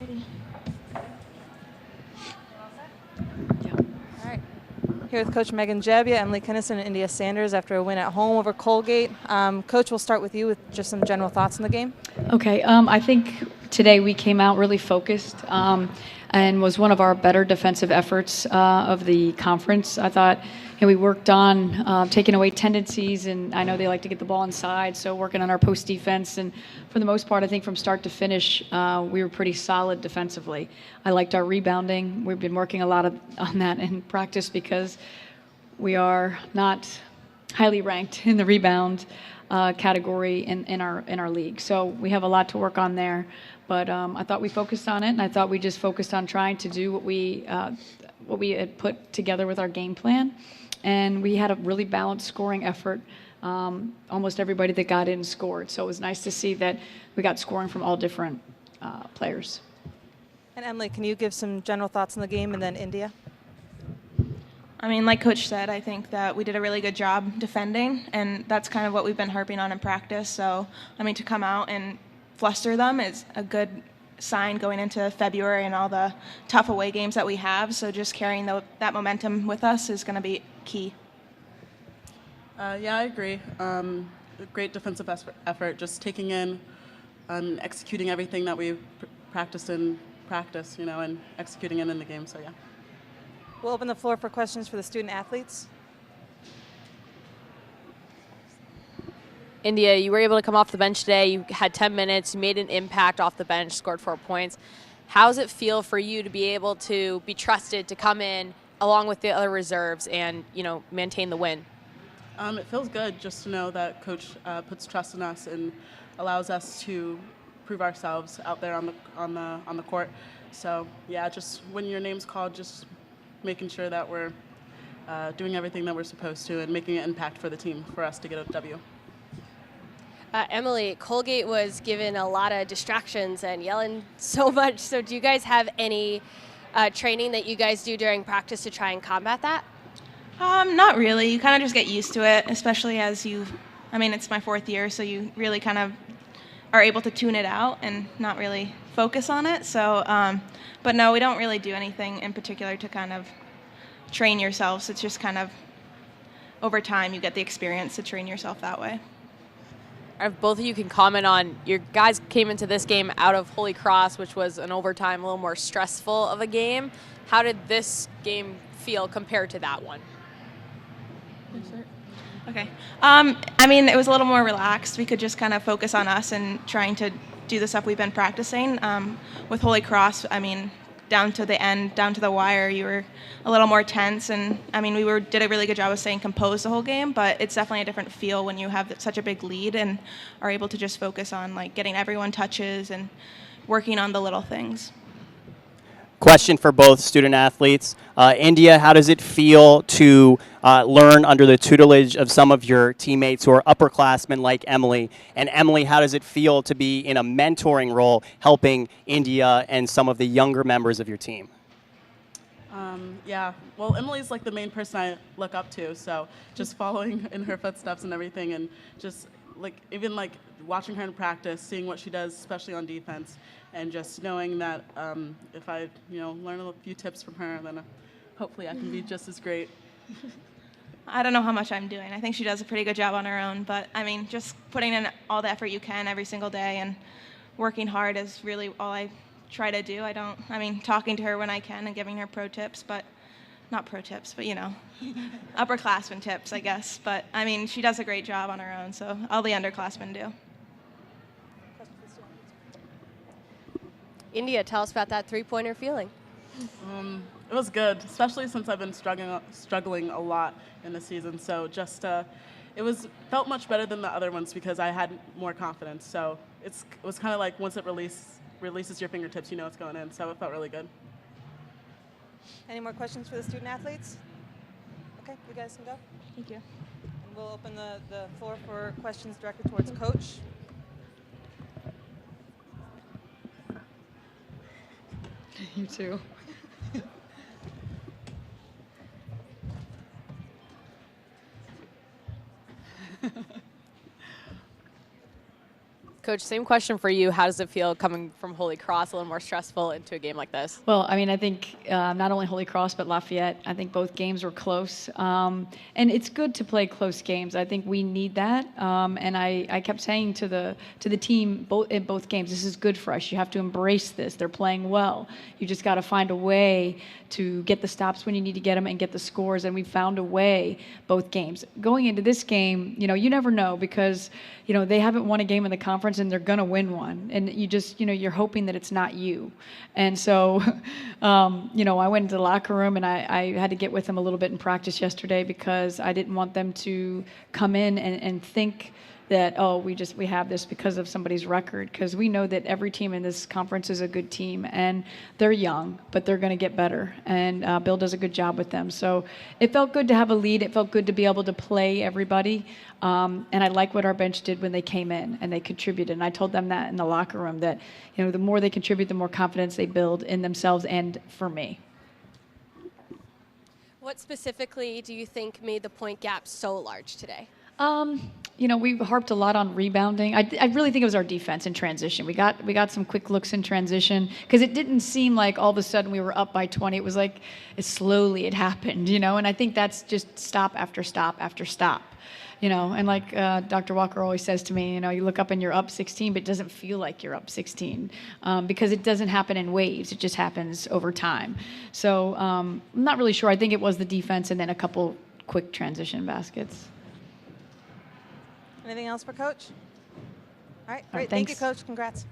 All right. Here with Coach Megan Gebbia, Emily Kinneston, and Indeya Sanders after a win at home over Colgate. Coach, we'll start with you with just some general thoughts on the game. Okay, I think today we came out really focused and was one of our better defensive efforts of the conference. I thought we worked on taking away tendencies, and I know they like to get the ball inside, so working on our post defense. And for the most part, I think from start to finish, we were pretty solid defensively. I liked our rebounding. We've been working a lot on that in practice because we are not highly ranked in the rebound category in our league. So we have a lot to work on there. But I thought we focused on it, and I thought we just focused on trying to do what we had put together with our game plan. And we had a really balanced scoring effort. Almost everybody that got in scored. So it was nice to see that we got scoring from all different players. And Emily, can you give some general thoughts on the game, and then Indeya? I mean, like Coach said, I think that we did a really good job defending, and that's kind of what we've been harping on in practice. So, I mean, to come out and fluster them is a good sign going into February and all the tough away games that we have. So just carrying that momentum with us is going to be key. Yeah, I agree. Great defensive effort, just taking in and executing everything that we've practiced in practice, and executing it in the game. So, yeah. We'll open the floor for questions for the student athletes. Indeya, you were able to come off the bench today. You had 10 minutes. You made an impact off the bench, scored 4 points. How does it feel for you to be able to be trusted to come in along with the other reserves and, maintain the win? It feels good just to know that Coach puts trust in us and allows us to prove ourselves out there on the court. So, yeah, just when your name's called, just making sure that we're doing everything that we're supposed to and making an impact for the team for us to get a W. Emily, Colgate was given a lot of distractions and yelling so much. So do you guys have any training that you guys do during practice to try and combat that? Not really. You kind of just get used to it, especially as it's my 4th year, so you really kind of are able to tune it out and not really focus on it. So, but no, we don't really do anything in particular to kind of train yourselves. It's just kind of over time you get the experience to train yourself that way. If both of you can comment on, your guys came into this game out of Holy Cross, which was an overtime, a little more stressful of a game. How did this game feel compared to that one? Okay. It was a little more relaxed. We could just kind of focus on us and trying to do the stuff we've been practicing. With Holy Cross, down to the end, down to the wire, you were a little more tense. And, we did a really good job of staying composed the whole game, but it's definitely a different feel when you have such a big lead and are able to just focus on, getting everyone touches and working on the little things. Question for both student athletes. Indeya, how does it feel to learn under the tutelage of some of your teammates who are upperclassmen like Emily? And Emily, how does it feel to be in a mentoring role helping Indeya and some of the younger members of your team? Yeah, well, Emily's the main person I look up to, so just following in her footsteps and everything, and just even watching her in practice, seeing what she does, especially on defense, and just knowing that if I learn a few tips from her, then hopefully I can be just as great. I don't know how much I'm doing. I think she does a pretty good job on her own, but just putting in all the effort you can every single day and working hard is really all I try to do. Talking to her when I can and giving her not pro tips, but upperclassmen tips, I guess. But she does a great job on her own, so all the underclassmen do. Indeya, tell us about that three-pointer feeling. It was good, especially since I've been struggling a lot in the season. So just felt much better than the other ones because I had more confidence. So it was kind of once it releases your fingertips, it's going in. So it felt really good. Any more questions for the student athletes? Okay, you guys can go. Thank you. And we'll open the floor for questions directed towards Coach. You too. Coach, same question for you. How does it feel coming from Holy Cross, a little more stressful, into a game like this? Well, I mean, I think not only Holy Cross, but Lafayette, I think both games were close. And it's good to play close games. I think we need that. And I kept saying to the team in both games, this is good for us. You have to embrace this. They're playing well. You just got to find a way to get the stops when you need to get them and get the scores. And we found a way both games. Going into this game, you never know, because they haven't won a game in the conference and they're going to win one. And you just, you're hoping that it's not you. And so, I went into the locker room and I had to get with them a little bit in practice yesterday, because I didn't want them to come in and think that, we have this because of somebody's record, because we know that every team in this conference is a good team, and they're young, but they're going to get better, and Bill does a good job with them. So it felt good to have a lead. It felt good to be able to play everybody, and I like what our bench did when they came in and they contributed, and I told them that in the locker room, that the more they contribute, the more confidence they build in themselves and for me. What specifically do you think made the point gap so large today? We harped a lot on rebounding. I really think it was our defense in transition. We got some quick looks in transition, because it didn't seem like all of a sudden we were up by 20. It was like slowly it happened, and I think that's just stop after stop after stop. And like Dr. Walker always says to me, you look up and you're up 16, but it doesn't feel like you're up 16, because it doesn't happen in waves. It just happens over time. So I'm not really sure. I think it was the defense and then a couple quick transition baskets. Anything else for Coach? All right, great. Thanks. Thank you, Coach. Congrats.